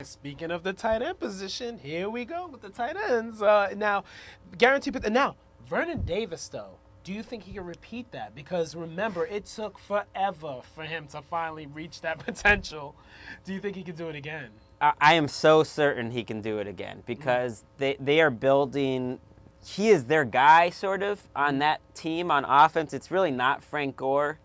Speaking of the tight end position, here we go with the tight ends. Now, guaranteed. Now, Vernon Davis, though, do you think he can repeat that? Because remember, it took forever for him to finally reach that potential. Do you think he can do it again? I am so certain he can do it again because they are building. He is their guy, sort of, on that team on offense. It's really not Frank Gore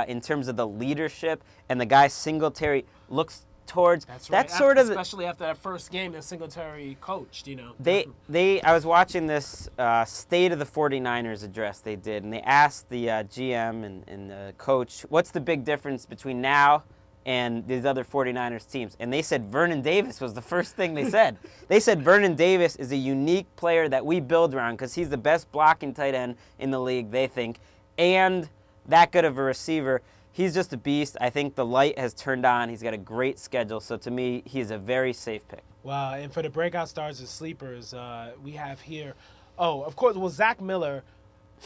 in terms of the leadership, and the guy Singletary looks towards. That's right. Especially after that first game that Singletary coached, you know. I was watching this State of the 49ers address they did, and they asked the GM and the coach, what's the big difference between now and these other 49ers teams? And they said Vernon Davis was the first thing they said. They said Vernon Davis is a unique player that we build around because he's the best blocking tight end in the league, they think, and that good of a receiver. He's just a beast. I think the light has turned on. He's got a great schedule. So to me, he's a very safe pick. Wow. And for the breakout stars and sleepers, we have here, of course, Zach Miller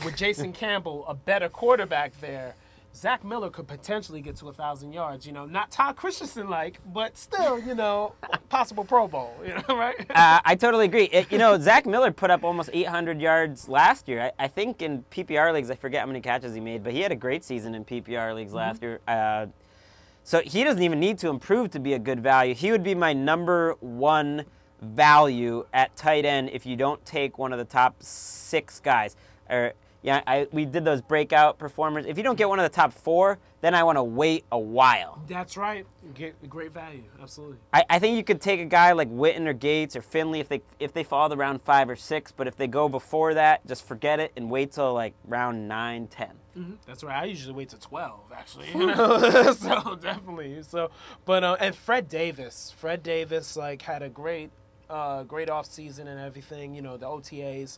with Jason Campbell, a better quarterback there. Zach Miller could potentially get to 1,000 yards. You know, not Todd Christensen-like, but still, you know, possible Pro Bowl. You know, right? I totally agree. Zach Miller put up almost 800 yards last year. I think in PPR leagues, I forget how many catches he made, but he had a great season in PPR leagues last year. So he doesn't even need to improve to be a good value. He would be my #1 value at tight end if you don't take one of the top 6 guys. We did those breakout performers. If you don't get one of the top 4, then I want to wait a while. That's right. Get great value. Absolutely. I think you could take a guy like Witten or Gates or Finley if they fall to round 5 or 6, but if they go before that, just forget it and wait till like round 9, 10. That's right. I usually wait till 12, actually. You know? So definitely. And Fred Davis. Fred Davis had a great off season and everything. You know, the OTAs.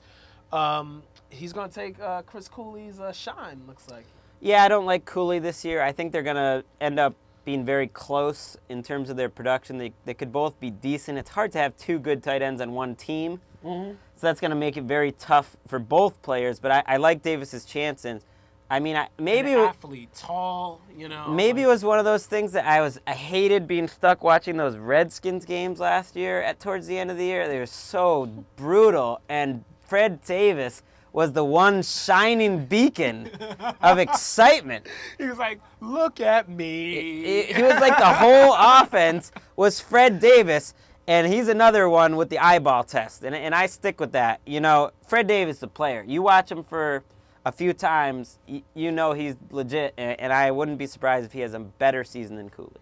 He's going to take Chris Cooley's shine, looks like. Yeah, I don't like Cooley this year. I think they're going to end up being very close in terms of their production. They could both be decent. It's hard to have 2 good tight ends on one team, so that's going to make it very tough for both players. But I like Davis's chances. I mean, maybe an athlete, tall, you know. Maybe it was one of those things that I hated being stuck watching those Redskins games last year towards the end of the year. They were so brutal, and Fred Davis was the one shining beacon of excitement. He was like, look at me. He was like the whole offense was Fred Davis, and he's another one with the eyeball test, and I stick with that. You know, Fred Davis is a player. You watch him for a few times, you know he's legit, and I wouldn't be surprised if he has a better season than Cooley.